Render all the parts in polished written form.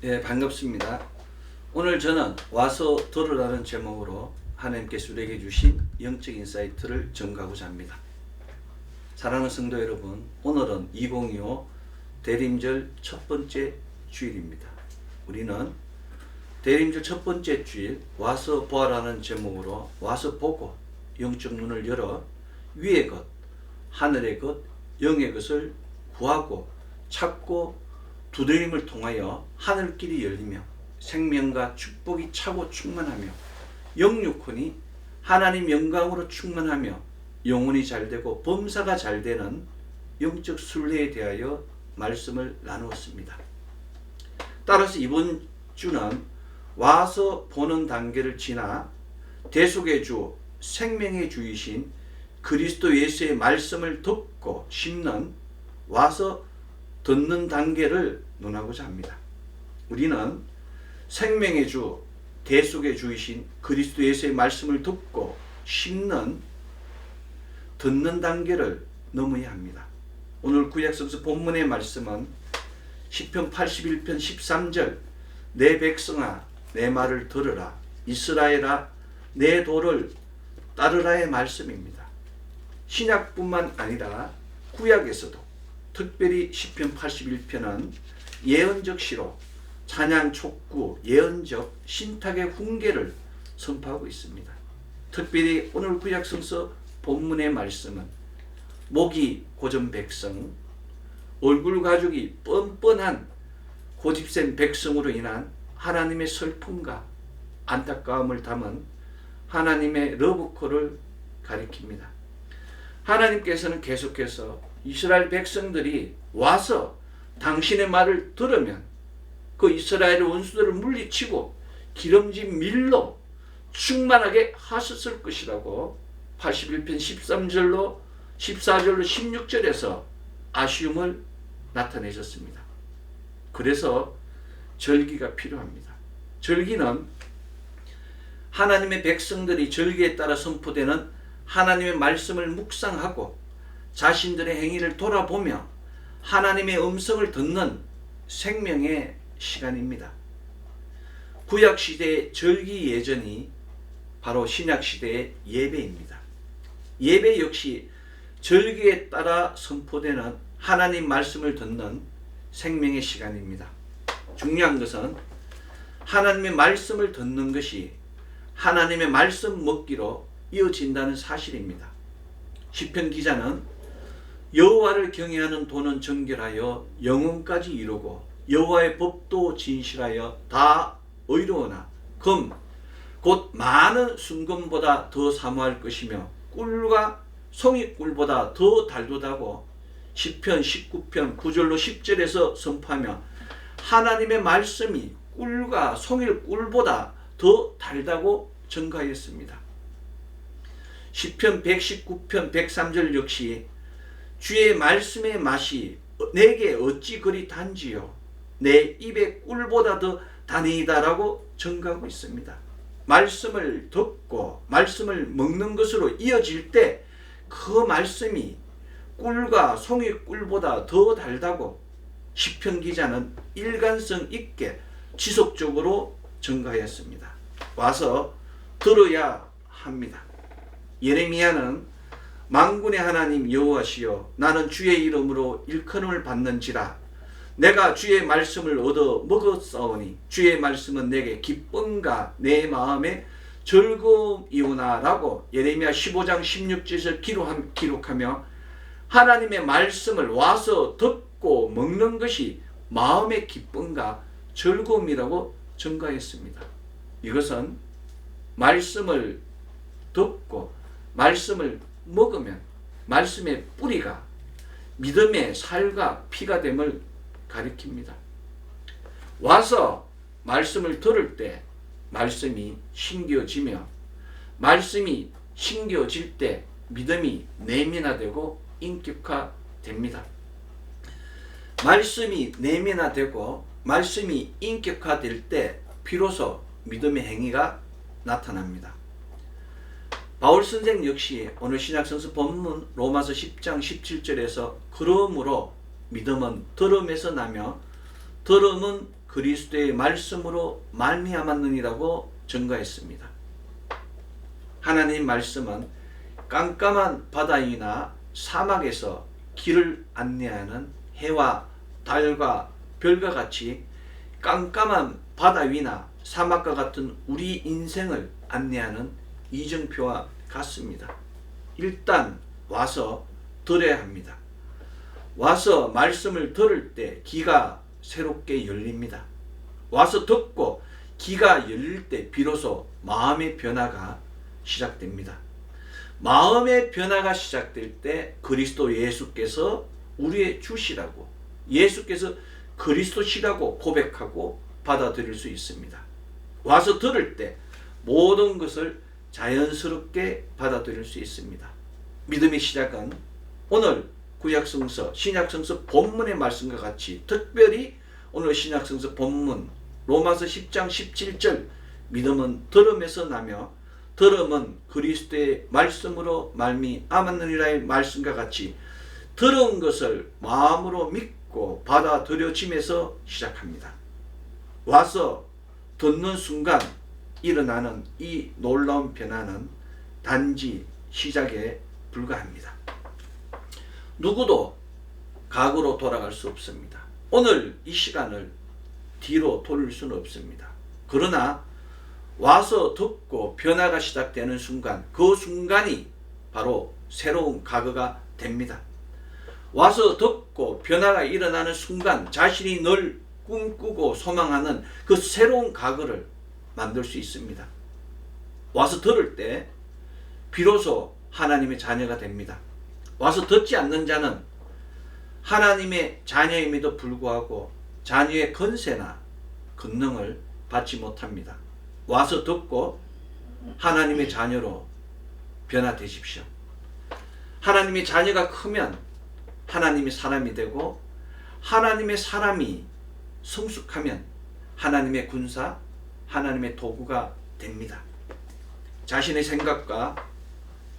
예, 반갑습니다. 오늘 저는 와서 들으라는 제목으로 하나님께서 우리에게 주신 영적 인사이트를 전가하고자 합니다. 사랑하는 성도 여러분, 오늘은 2025 대림절 첫 번째 주일입니다. 우리는 대림절 첫 번째 주일 와서 보아라는 제목으로 와서 보고 영적 눈을 열어 위의 것, 하늘의 것, 영의 것을 구하고 찾고 두드림을 통하여 하늘길이 열리며 생명과 축복이 차고 충만하며 영육혼이 하나님 영광으로 충만하며 영혼이 잘되고 범사가 잘되는 영적 순례에 대하여 말씀을 나누었습니다. 따라서 이번 주는 와서 보는 단계를 지나 대속의 주, 생명의 주이신 그리스도 예수의 말씀을 듣고 심는 와서 듣는 단계를 논하고자 합니다. 우리는 생명의 주, 대속의 주이신 그리스도 예수의 말씀을 듣고 심는 듣는 단계를 넘어야 합니다. 오늘 구약성서 본문의 말씀은 시편 81편 13절 내 백성아 내 말을 들으라 이스라엘아 내 도를 따르라의 말씀입니다. 신약뿐만 아니라 구약에서도 특별히 시편 81편은 예언적 시로 찬양 촉구, 예언적 신탁의 훈계를 선포하고 있습니다. 특별히 오늘 구약성서 본문의 말씀은 목이 고전 백성, 얼굴 가죽이 뻔뻔한 고집센 백성으로 인한 하나님의 슬픔과 안타까움을 담은 하나님의 러브콜을 가리킵니다. 하나님께서는 계속해서 이스라엘 백성들이 와서 당신의 말을 들으면 그 이스라엘 원수들을 물리치고 기름진 밀로 충만하게 하셨을 것이라고 81편 13절로 14절로 16절에서 아쉬움을 나타내셨습니다. 그래서 절기가 필요합니다. 절기는 하나님의 백성들이 절기에 따라 선포되는 하나님의 말씀을 묵상하고 자신들의 행위를 돌아보며 하나님의 음성을 듣는 생명의 시간입니다. 구약시대의 절기 예전이 바로 신약시대의 예배입니다. 예배 역시 절기에 따라 선포되는 하나님 말씀을 듣는 생명의 시간입니다. 중요한 것은 하나님의 말씀을 듣는 것이 하나님의 말씀 먹기로 이어진다는 사실입니다. 시편 기자는 여호와를 경외하는 도는 정결하여 영혼까지 이루고 여호와의 법도 진실하여 다 의로우나 금 곧 많은 순금보다 더 사모할 것이며 꿀과 송이꿀보다 더 달도다고 시편 19편 9절로 10절에서 선포하며 하나님의 말씀이 꿀과 송이꿀보다 더 달다고 전가하였습니다. 시편 119편 103절 역시 주의 말씀의 맛이 내게 어찌 그리 단지요 내 입의 꿀보다 더 다니다라고 전가하고 있습니다. 말씀을 듣고 말씀을 먹는 것으로 이어질 때 그 말씀이 꿀과 송이꿀보다 더 달다고 시편 기자는 일관성 있게 지속적으로 전가하였습니다. 와서 들어야 합니다. 예레미야는 만군의 하나님 여호와시여 나는 주의 이름으로 일컬음을 받는지라 내가 주의 말씀을 얻어 먹었사오니 주의 말씀은 내게 기쁨과 내 마음에 즐거움이오나 라고 예레미야 15장 16절에서 기록하며 하나님의 말씀을 와서 듣고 먹는 것이 마음의 기쁨과 즐거움이라고 전가했습니다. 이것은 말씀을 듣고 말씀을 먹으면 말씀의 뿌리가 믿음의 살과 피가 됨을 가리킵니다. 와서 말씀을 들을 때 말씀이 신겨지며 말씀이 신겨질 때 믿음이 내면화되고 인격화됩니다. 말씀이 내면화되고 말씀이 인격화될 때 비로소 믿음의 행위가 나타납니다. 바울 선생 역시 오늘 신약성서 본문 로마서 10장 17절에서 그러므로 믿음은 들음에서 나며 들음은 그리스도의 말씀으로 말미암았느니라고 증거했습니다. 하나님 말씀은 깜깜한 바다 위나 사막에서 길을 안내하는 해와 달과 별과 같이 깜깜한 바다 위나 사막과 같은 우리 인생을 안내하는 이정표와 같습니다. 일단 와서 들어야 합니다. 와서 말씀을 들을 때 귀가 새롭게 열립니다. 와서 듣고 귀가 열릴 때 비로소 마음의 변화가 시작됩니다. 마음의 변화가 시작될 때 그리스도 예수께서 우리의 주시라고, 예수께서 그리스도시라고 고백하고 받아들일 수 있습니다. 와서 들을 때 모든 것을 자연스럽게 받아들일 수 있습니다. 믿음의 시작은 오늘 구약성서, 신약성서 본문의 말씀과 같이 특별히 오늘 신약성서 본문 로마서 10장 17절 믿음은 들음에서 나며 들음은 그리스도의 말씀으로 말미암았느니라의 말씀과 같이 들은 것을 마음으로 믿고 받아들여짐에서 시작합니다. 와서 듣는 순간 일어나는 이 놀라운 변화는 단지 시작에 불과합니다. 누구도 과거로 돌아갈 수 없습니다. 오늘 이 시간을 뒤로 돌릴 수는 없습니다. 그러나 와서 듣고 변화가 시작되는 순간, 그 순간이 바로 새로운 과거가 됩니다. 와서 듣고 변화가 일어나는 순간 자신이 늘 꿈꾸고 소망하는 그 새로운 과거를 만들 수 있습니다. 와서 들을 때 비로소 하나님의 자녀가 됩니다. 와서 듣지 않는 자는 하나님의 자녀임에도 불구하고 자녀의 권세나 권능을 받지 못합니다. 와서 듣고 하나님의 자녀로 변화되십시오. 하나님의 자녀가 크면 하나님의 사람이 되고, 하나님의 사람이 성숙하면 하나님의 군사, 하나님의 도구가 됩니다. 자신의 생각과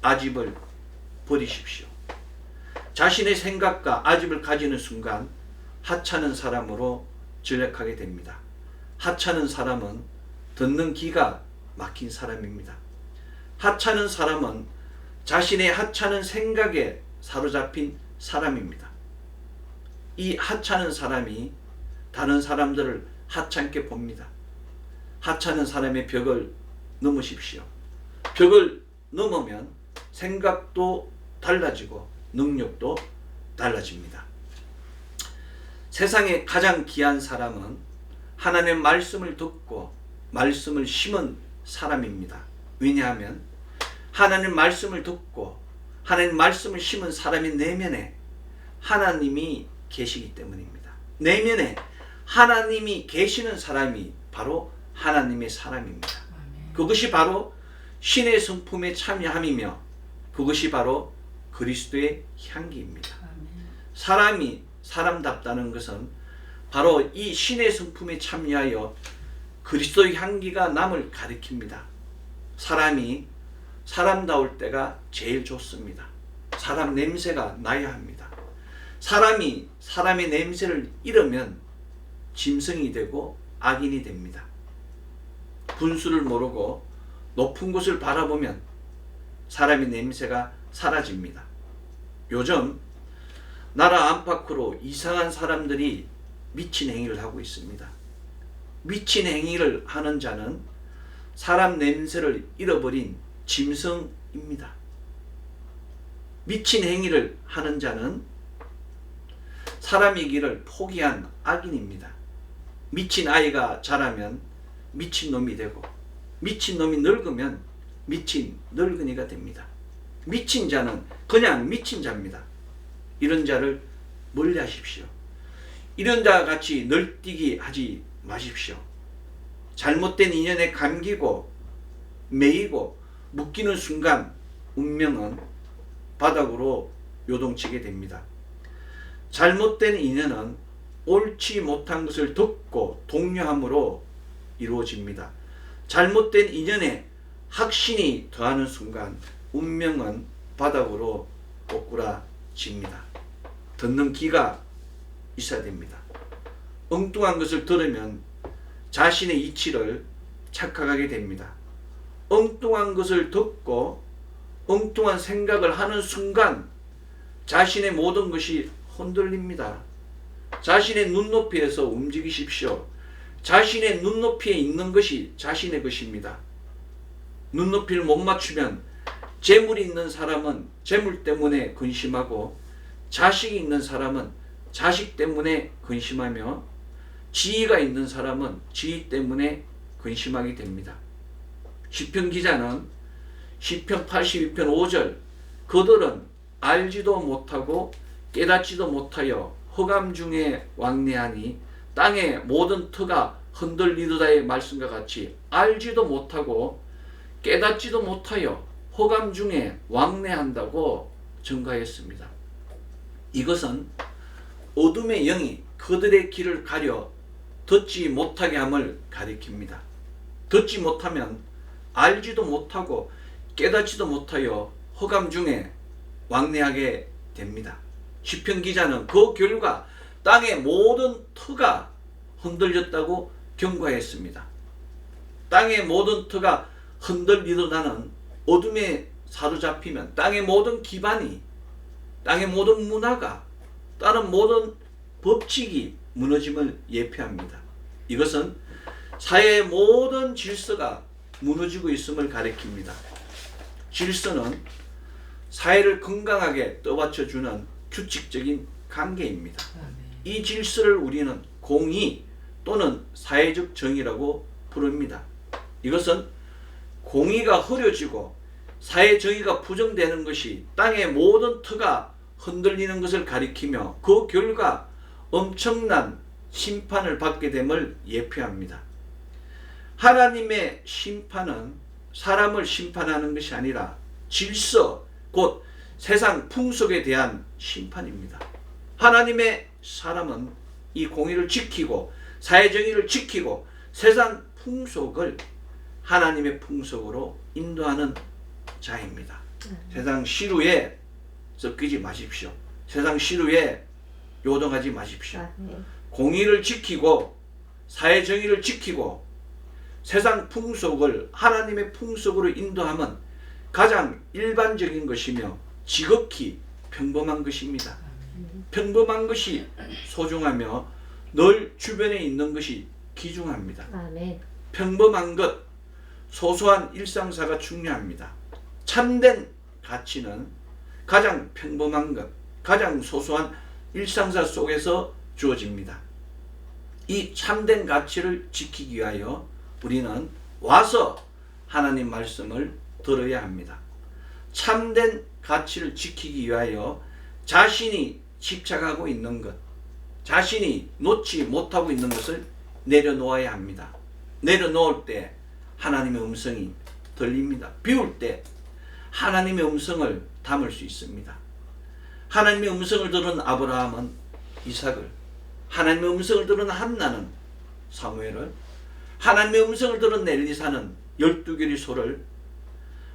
아집을 버리십시오. 자신의 생각과 아집을 가지는 순간 하찮은 사람으로 전락하게 됩니다. 하찮은 사람은 듣는 귀가 막힌 사람입니다. 하찮은 사람은 자신의 하찮은 생각에 사로잡힌 사람입니다. 이 하찮은 사람이 다른 사람들을 하찮게 봅니다. 하찮은 사람의 벽을 넘으십시오. 벽을 넘으면 생각도 달라지고 능력도 달라집니다. 세상에 가장 귀한 사람은 하나님의 말씀을 듣고 말씀을 심은 사람입니다. 왜냐하면 하나님 말씀을 듣고 하나님 말씀을 심은 사람의 내면에 하나님이 계시기 때문입니다. 내면에 하나님이 계시는 사람이 바로 하나님의 사람입니다. 그것이 바로 신의 성품에 참여함이며 그것이 바로 그리스도의 향기입니다. 사람이 사람답다는 것은 바로 이 신의 성품에 참여하여 그리스도의 향기가 남을 가리킵니다. 사람이 사람다울 때가 제일 좋습니다. 사람 냄새가 나야 합니다. 사람이 사람의 냄새를 잃으면 짐승이 되고 악인이 됩니다. 분수를 모르고 높은 곳을 바라보면 사람의 냄새가 사라집니다. 요즘 나라 안팎으로 이상한 사람들이 미친 행위를 하고 있습니다. 미친 행위를 하는 자는 사람 냄새를 잃어버린 짐승입니다. 미친 행위를 하는 자는 사람이기를 포기한 악인입니다. 미친 아이가 자라면 미친 놈이 되고, 미친 놈이 늙으면 미친 늙은이가 됩니다. 미친 자는 그냥 미친 자입니다. 이런 자를 멀리하십시오. 이런 자와 같이 널뛰기 하지 마십시오. 잘못된 인연에 감기고 매이고 묶이는 순간 운명은 바닥으로 요동치게 됩니다. 잘못된 인연은 옳지 못한 것을 듣고 독려함으로 이루어집니다. 잘못된 인연에 확신이 더하는 순간 운명은 바닥으로 꼬꾸라집니다. 듣는 귀가 있어야 됩니다. 엉뚱한 것을 들으면 자신의 이치를 착각하게 됩니다. 엉뚱한 것을 듣고 엉뚱한 생각을 하는 순간 자신의 모든 것이 흔들립니다. 자신의 눈높이에서 움직이십시오. 자신의 눈높이에 있는 것이 자신의 것입니다. 눈높이를 못 맞추면 재물이 있는 사람은 재물 때문에 근심하고 자식이 있는 사람은 자식 때문에 근심하며 지위가 있는 사람은 지위 때문에 근심하게 됩니다. 시편 기자는 시편 82편 5절 그들은 알지도 못하고 깨닫지도 못하여 흑암 중에 왕래하니 땅의 모든 터가 흔들리도다의 말씀과 같이 알지도 못하고 깨닫지도 못하여 흑암 중에 왕래한다고 증가했습니다. 이것은 어둠의 영이 그들의 길을 가려 듣지 못하게 함을 가리킵니다. 듣지 못하면 알지도 못하고 깨닫지도 못하여 흑암 중에 왕래하게 됩니다. 시편 기자는 그 결과 땅의 모든 터가 흔들렸다고 경고했습니다. 땅의 모든 터가 흔들리도다는 어둠에 사로잡히면 땅의 모든 기반이, 땅의 모든 문화가, 다른 모든 법칙이 무너짐을 예표합니다. 이것은 사회의 모든 질서가 무너지고 있음을 가리킵니다. 질서는 사회를 건강하게 떠받쳐주는 규칙적인 관계입니다. 이 질서를 우리는 공의 또는 사회적 정의라고 부릅니다. 이것은 공의가 흐려지고 사회 정의가 부정되는 것이 땅의 모든 터가 흔들리는 것을 가리키며 그 결과 엄청난 심판을 받게 됨을 예표합니다. 하나님의 심판은 사람을 심판하는 것이 아니라 질서, 곧 세상 풍속에 대한 심판입니다. 하나님의 사람은 이 공의를 지키고 사회정의를 지키고 세상 풍속을 하나님의 풍속으로 인도하는 자입니다. 세상 시루에 섞이지 마십시오. 세상 시루에 요동하지 마십시오. 공의를 지키고 사회정의를 지키고 세상 풍속을 하나님의 풍속으로 인도함은 가장 일반적인 것이며 지극히 평범한 것입니다. 평범한 것이 소중하며 늘 주변에 있는 것이 귀중합니다. 평범한 것, 소소한 일상사가 중요합니다. 참된 가치는 가장 평범한 것, 가장 소소한 일상사 속에서 주어집니다. 이 참된 가치를 지키기 위하여 우리는 와서 하나님 말씀을 들어야 합니다. 참된 가치를 지키기 위하여 자신이 집착하고 있는 것, 자신이 놓지 못하고 있는 것을 내려놓아야 합니다. 내려놓을 때 하나님의 음성이 들립니다. 비울 때 하나님의 음성을 담을 수 있습니다. 하나님의 음성을 들은 아브라함은 이삭을, 하나님의 음성을 들은 한나는 사무엘을, 하나님의 음성을 들은 엘리사는 12개의 소를,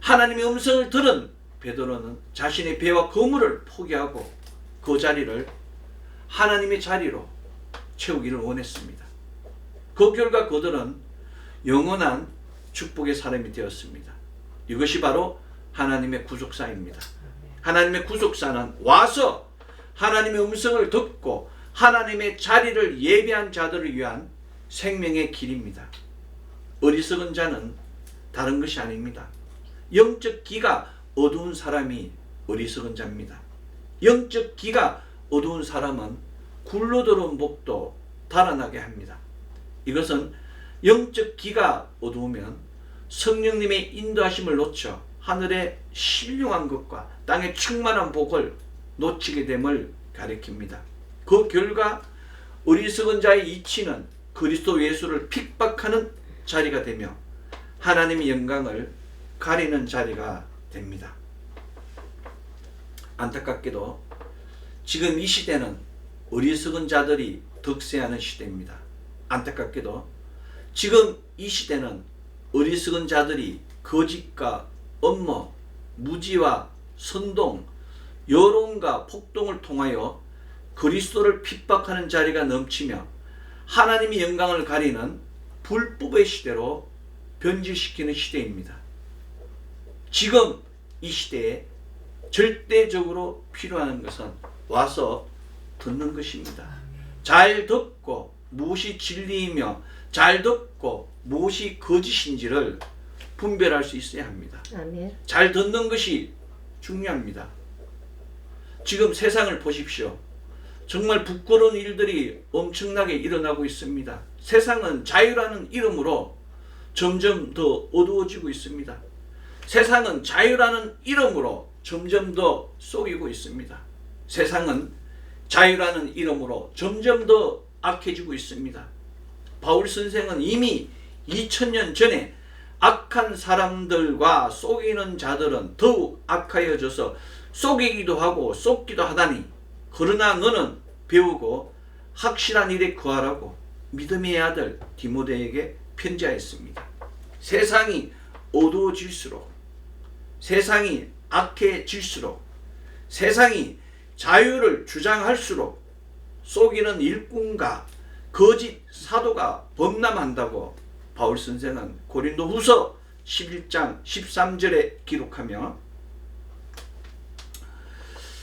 하나님의 음성을 들은 베드로는 자신의 배와 거물을 포기하고 그 자리를 하나님의 자리로 채우기를 원했습니다. 그 결과 그들은 영원한 축복의 사람이 되었습니다. 이것이 바로 하나님의 구속사입니다. 하나님의 구속사는 와서 하나님의 음성을 듣고 하나님의 자리를 예비한 자들을 위한 생명의 길입니다. 어리석은 자는 다른 것이 아닙니다. 영적 기가 어두운 사람이 어리석은 자입니다. 영적 기가 어두운 사람은 굴러들어온 목도 달아나게 합니다. 이것은 영적 기가 어두우면 성령님의 인도하심을 놓쳐 하늘의 신령한 것과 땅의 충만한 복을 놓치게 됨을 가리킵니다. 그 결과 어리석은 자의 이치는 그리스도 예수를 핍박하는 자리가 되며 하나님의 영광을 가리는 자리가 됩니다. 안타깝게도 지금 이 시대는 어리석은 자들이 득세하는 시대입니다. 안타깝게도 지금 이 시대는 어리석은 자들이 거짓과 음모, 무지와 선동, 여론과 폭동을 통하여 그리스도를 핍박하는 자리가 넘치며 하나님의 영광을 가리는 불법의 시대로 변질시키는 시대입니다. 지금 이 시대에 절대적으로 필요한 것은 와서 듣는 것입니다. 잘 듣고 무엇이 진리이며 잘 듣고 무엇이 거짓인지를 분별할 수 있어야 합니다. 아멘. 잘 듣는 것이 중요합니다. 지금 세상을 보십시오. 정말 부끄러운 일들이 엄청나게 일어나고 있습니다. 세상은 자유라는 이름으로 점점 더 어두워지고 있습니다. 세상은 자유라는 이름으로 점점 더 속이고 있습니다. 세상은 자유라는 이름으로 점점 더 악해지고 있습니다. 바울 선생은 이미 2000년 전에 악한 사람들과 속이는 자들은 더욱 악하여져서 속이기도 하고 속기도 하다니 그러나 너는 배우고 확실한 일에 거하라고 믿음의 아들 디모데에게 편지하였습니다. 세상이 어두워질수록 세상이 악해질수록 세상이 자유를 주장할수록 속이는 일꾼과 거짓 사도가 범람한다고 바울 선생은 고린도후서 11장 13절에 기록하며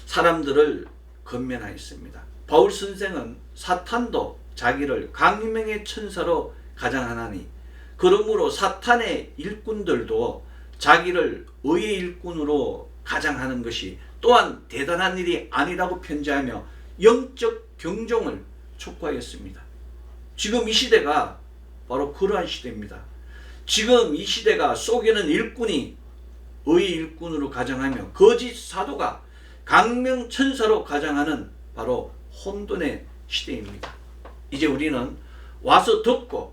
사람들을 건면하였습니다. 바울 선생은 사탄도 자기를 강림의 천사로 가장하나니 그러므로 사탄의 일꾼들도 자기를 의의 일꾼으로 가장하는 것이 또한 대단한 일이 아니라고 편지하며 영적 경종을 촉구하였습니다. 지금 이 시대가 바로 그러한 시대입니다. 지금 이 시대가 속이는 일꾼이 의의 일꾼으로 가장하며 거짓 사도가 강명천사로 가장하는 바로 혼돈의 시대입니다. 이제 우리는 와서 듣고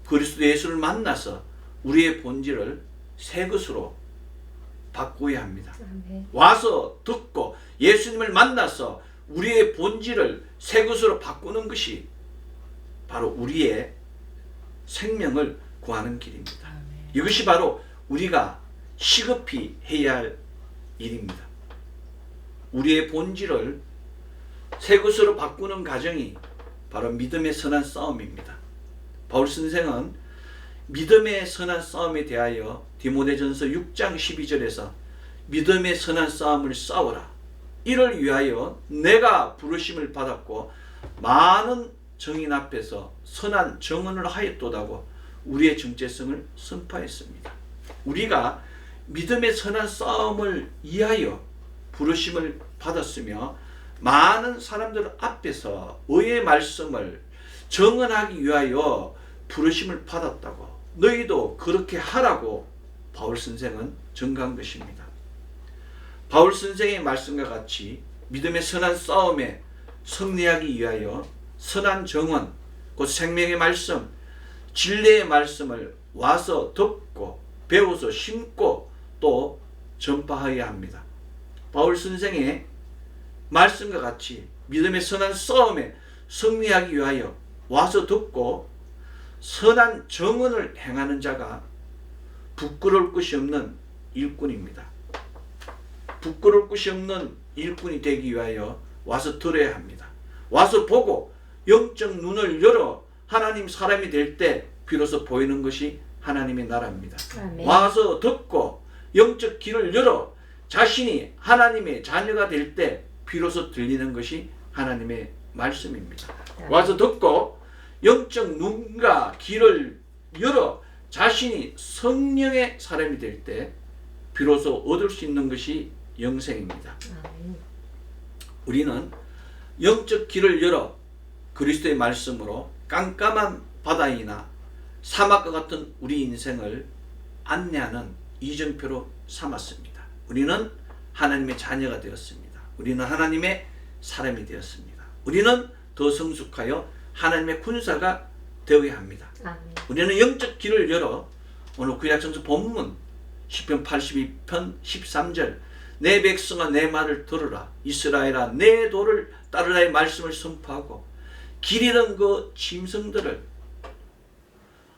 그리스도 예수를 만나서 우리의 본질을 새 것으로 바꾸어야 합니다. 아멘. 와서 듣고 예수님을 만나서 우리의 본질을 새 것으로 바꾸는 것이 바로 우리의 생명을 구하는 길입니다. 아멘. 이것이 바로 우리가 시급히 해야 할 일입니다. 우리의 본질을 새 것으로 바꾸는 과정이 바로 믿음의 선한 싸움입니다. 바울 선생은 믿음의 선한 싸움에 대하여 디모데전서 6장 12절에서 믿음의 선한 싸움을 싸워라. 이를 위하여 내가 부르심을 받았고 많은 정인 앞에서 선한 정언을 하였도다고 우리의 정체성을 선포했습니다. 우리가 믿음의 선한 싸움을 위하여 부르심을 받았으며 많은 사람들 앞에서 의의 말씀을 정언하기 위하여 부르심을 받았다고 너희도 그렇게 하라고 바울 선생은 전가한 것입니다. 바울 선생의 말씀과 같이 믿음의 선한 싸움에 승리하기 위하여 선한 정언, 곧 생명의 말씀, 진리의 말씀을 와서 듣고 배워서 심고 또 전파하여야 합니다. 바울 선생의 말씀과 같이 믿음의 선한 싸움에 승리하기 위하여 와서 듣고 선한 정언을 행하는 자가 부끄러울 것이 없는 일꾼입니다. 부끄러울 것이 없는 일꾼이 되기 위하여 와서 들어야 합니다. 와서 보고 영적 눈을 열어 하나님 사람이 될 때 비로소 보이는 것이 하나님의 나라입니다. 아멘. 와서 듣고 영적 귀를 열어 자신이 하나님의 자녀가 될 때 비로소 들리는 것이 하나님의 말씀입니다. 와서 듣고 영적 눈과 귀를 열어 자신이 성령의 사람이 될 때 비로소 얻을 수 있는 것이 영생입니다. 아멘. 우리는 영적 길을 열어 그리스도의 말씀으로 깜깜한 바다이나 사막과 같은 우리 인생을 안내하는 이정표로 삼았습니다. 우리는 하나님의 자녀가 되었습니다. 우리는 하나님의 사람이 되었습니다. 우리는 더 성숙하여 하나님의 군사가 되어야 합니다. 아멘. 우리는 영적 길을 열어 오늘 구약성서 본문 시편 82편 13절 내 백성아 내 말을 들으라 이스라엘아 내 도를 따르라의 말씀을 선포하고 길 잃은 그 짐승들을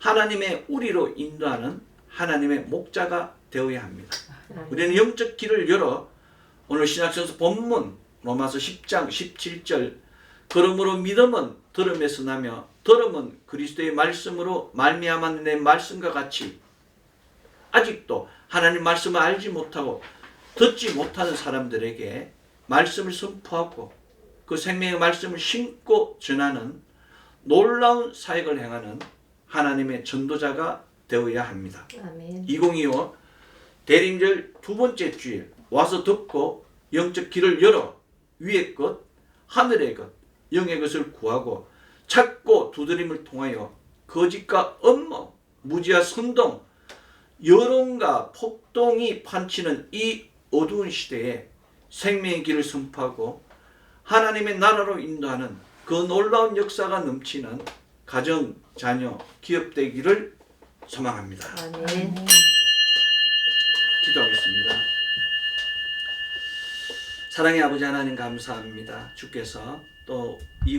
하나님의 우리로 인도하는 하나님의 목자가 되어야 합니다. 우리는 영적 길을 열어 오늘 신약성서 본문 로마서 10장 17절 그러므로 믿음은 들음에서 나며 들음은 그리스도의 말씀으로 말미암아 내 말씀과 같이 아직도 하나님 말씀을 알지 못하고 듣지 못하는 사람들에게 말씀을 선포하고 그 생명의 말씀을 심고 전하는 놀라운 사역을 행하는 하나님의 전도자가 되어야 합니다. 아멘. 2025 대림절 두 번째 주일 와서 듣고 영적 길을 열어 위의 것, 하늘의 것, 영의 것을 구하고 찾고 두드림을 통하여 거짓과 음모, 무지와 선동, 여론과 폭동이 판치는 이 어두운 시대에 생명의 길을 선포하고 하나님의 나라로 인도하는 그 놀라운 역사가 넘치는 가정, 자녀, 기업 되기를 소망합니다. 아멘. 기도하겠습니다. 사랑의 아버지 하나님 감사합니다. 주께서 또 이